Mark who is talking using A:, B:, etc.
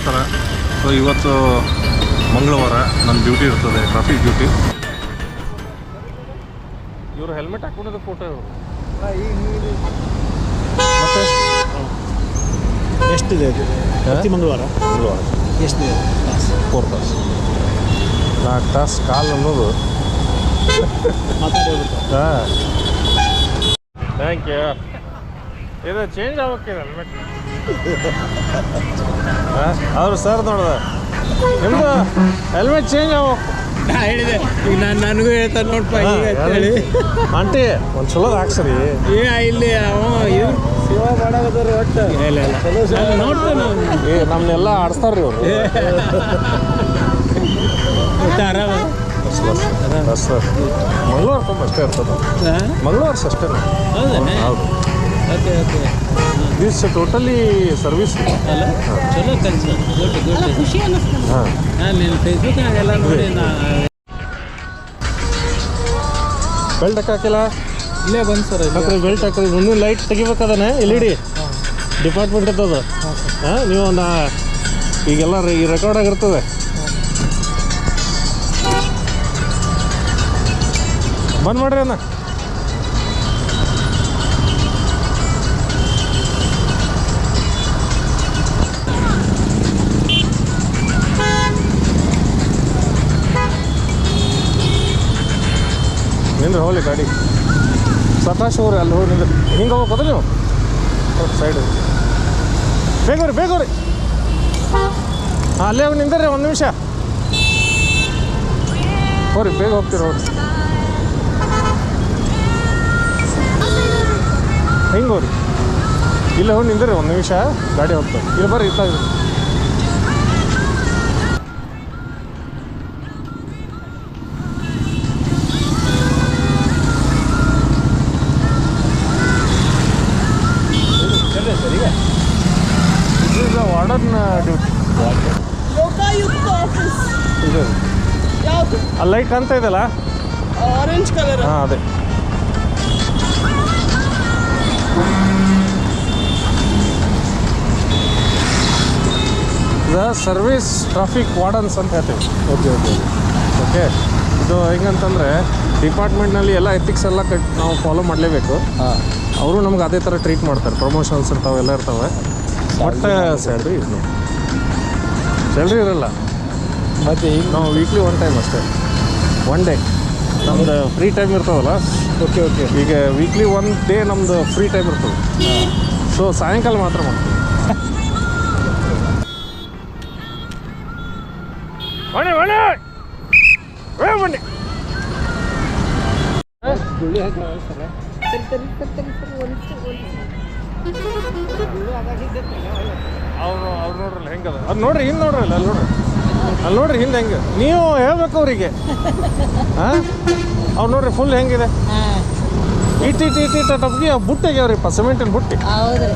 A: ನಮಸ್ಕಾರ. ಸೊ ಇವತ್ತು ಮಂಗಳವಾರ ನನ್ನ ಡ್ಯೂಟಿ ಇರ್ತದೆ, ಟ್ರಾಫಿಕ್ ಡ್ಯೂಟಿ. ಇವರು ಹೆಲ್ಮೆಟ್ ಹಾಕೊಂಡಿದ್ದು ಫೋಟೋ ಇವರು. ಮತ್ತೆ
B: ಎಷ್ಟಿದೆ ಪ್ರತಿ ಮಂಗಳವಾರ ಎಷ್ಟಿದೆ?
A: 4 ತಾಸು 4 ತಾಸು ಕಾಲ್ ಅನ್ನೋದು. ಹಾಂ, ಥ್ಯಾಂಕ್ ಯು. ಇದು ಚೇಂಜ್ ಆಗ್ಬೇಕಿದೆ ಹೆಲ್ಮೆಟ್. ಅವರು ಸರ್ ನೋಡ್ದ ನಿಮ್ಮದು ಹೆಲ್ಮೆಟ್ ಚೇಂಜ್ ಆಗ್ಬೇಕು
B: ಹೇಳಿದೆ. ಈಗ ನನಗೂ ಹೇಳ್ತಾರೆ ನೋಡ್ಪ ಹೇಳಿ
A: ಆಂಟಿ ಒಂದು ಚಲೋ ಹಾಕ್ಸರಿ.
B: ಇಲ್ಲಿ ಸೇವಾ ಮಾಡಾಕತ್ತಾರ ಒಟ್ಟು. ನೋಡ್ತಾನೆ
A: ನಮ್ಮನ್ನೆಲ್ಲ ಆಡಿಸ್ತಾರ್ರಿ ಅವರು.
B: ಆರಾಮ
A: ಬಸ್ ಮಂಗಳವಾರ ತುಂಬ ಅಷ್ಟೇ ಇರ್ತದೆ. ಮಂಗಳವಾರ ಅಷ್ಟೇ. ಹೌದು.
B: Okay okay.
A: This totally service
B: ಅಲ್ಲ ಚಲೋ ಕೆಲಸ. Good good. ಖುಷಿ ಅನ್ನಿಸ್ತು.
A: ಹಾಂ,
B: ನಾನು ನಿನ್ನ ಫೇಸ್ಬುಕ್ನಾಗೆಲ್ಲ ನೋಡಿ
A: ಬೆಲ್ಟ್ ಹಾಕಿಲ್ಲ.
B: ಇಲ್ಲೇ ಬಂದು ಸರ್
A: ಹಾಕ್ರಿ ಬೆಲ್ಟ್ ಹಾಕ್ರಿ. ಮುಂದಿನ ಲೈಟ್ ತೆಗಿಬೇಕಾದಾನೆ LED ಡಿಪಾರ್ಟ್ಮೆಂಟ್ ಇರ್ತದೆ. ಹಾಂ, ನೀವು ಈಗೆಲ್ಲ ಈ ರೆಕಾರ್ಡ್ ಆಗಿರ್ತದೆ. ಬಂದ್ ಮಾಡ್ರಿ ಅಣ್ಣ. ನಿಂದ್ರೆ ಹೋಗ್ಲಿ ಗಾಡಿ. ಸತಾಶ್ ಅವ್ರಿ ಅಲ್ಲಿ ಹೋಗಿ ನಿಂದ್ರೆ ಹಿಂಗೆ ಹೋಗ್ಬೋದ ನೀವು ಸೈಡ್. ಬೇಗೋರಿ ಬೇಗೋರಿ. ಹಾಂ, ಅಲ್ಲೇ ಹೋಗಿ ನಿಂದ್ರಿ 1 ನಿಮಿಷ. ಹೋರಿ ಬೇಗ ಹೋಗ್ತೀರಿ ಹೋಗ್ರಿ. ಹಿಂಗೆ ಹೋಗ್ರಿ. ಇಲ್ಲ ಹೋಗಿ ನಿಂದ್ರಿ 1 ನಿಮಿಷ, ಗಾಡಿ ಹೋಗ್ತದೆ. ಇಲ್ಲಿ ಬರ್ರಿ ಇತ್ತಾಗ್ರಿ. Warden duty.
C: ಲೋಕಾಯುಕ್ತ ಆಫೀಸ್
A: ಇದು
C: ಯಾವುದು?
A: ಆ ಲೈಟ್ ಕಾಣ್ತಾ ಇದೆಯಲ್ಲ,
C: ಆರೆಂಜ್ ಕಲರ್.
A: ಹಾಂ ಅದೇ. ಇದು ಸರ್ವಿಸ್ ಟ್ರಾಫಿಕ್ ವಾರ್ಡನ್ಸ್ ಅಂತ ಹೇಳ್ತೀವಿ. Okay okay okay. ಇದು ಹೆಂಗಂತಂದರೆ ಡಿಪಾರ್ಟ್ಮೆಂಟ್ನಲ್ಲಿ ಎಲ್ಲ ಎಥಿಕ್ಸ್ ಎಲ್ಲ ನಾವು ಫಾಲೋ ಮಾಡಲೇಬೇಕು. ಅವರು ನಮ್ಗೆ ಅದೇ ಥರ ಟ್ರೀಟ್ ಮಾಡ್ತಾರೆ. ಪ್ರಮೋಷನ್ಸ್ ಇರ್ತಾವೆ, ಎಲ್ಲ ಇರ್ತವೆ. ಬಟ್ ಸ್ಯಾಲ್ರಿ ಇರಲ್ಲ.
B: ಮತ್ತೆ ಈಗ
A: ನಾವು ವೀಕ್ಲಿ 1 ಟೈಮ್ ಅಷ್ಟೇ, 1 ಡೇ ನಮ್ದು ಫ್ರೀ ಟೈಮ್ ಇರ್ತದಲ್ಲ.
B: Okay okay.
A: ಈಗ ವೀಕ್ಲಿ 1 ಡೇ ನಮ್ಮದು ಫ್ರೀ ಟೈಮ್ ಇರ್ತದೆ. ಸೊ ಸಾಯಂಕಾಲ ಮಾತ್ರ ಮಾಡ್ತೀವಿ. ಬನ್ನಿ ಬನ್ನಿ ಬನ್ನಿ.
B: ಗುಳ್ಳಿ ಹಾಕಿ ಸರ್.
A: ಅವ್ರು ನೋಡ್ರಲ್ಲ ಹೆಂಗದ. ಅದು ನೋಡ್ರಿ ಹಿಂದೆ ನೋಡ್ರಲ್ಲ, ಅಲ್ಲಿ ನೋಡ್ರಿ ಹಿಂದೆ ಹೆಂಗೆ. ನೀವು ಹೇಳ್ಬೇಕು ಅವರಿಗೆ. ಹಾಂ, ಅವ್ರು ನೋಡ್ರಿ ಫುಲ್ ಹೆಂಗಿದೆ. ಇಟ್ಟು ಟಪ್ಗಿ ಬುಟ್ಟಿಗೆ ಅವ್ರಿಪ್ಪ ಸಿಮೆಂಟಿನ ಬುಟ್ಟಿ.
C: ಹೌದ್ರಿ.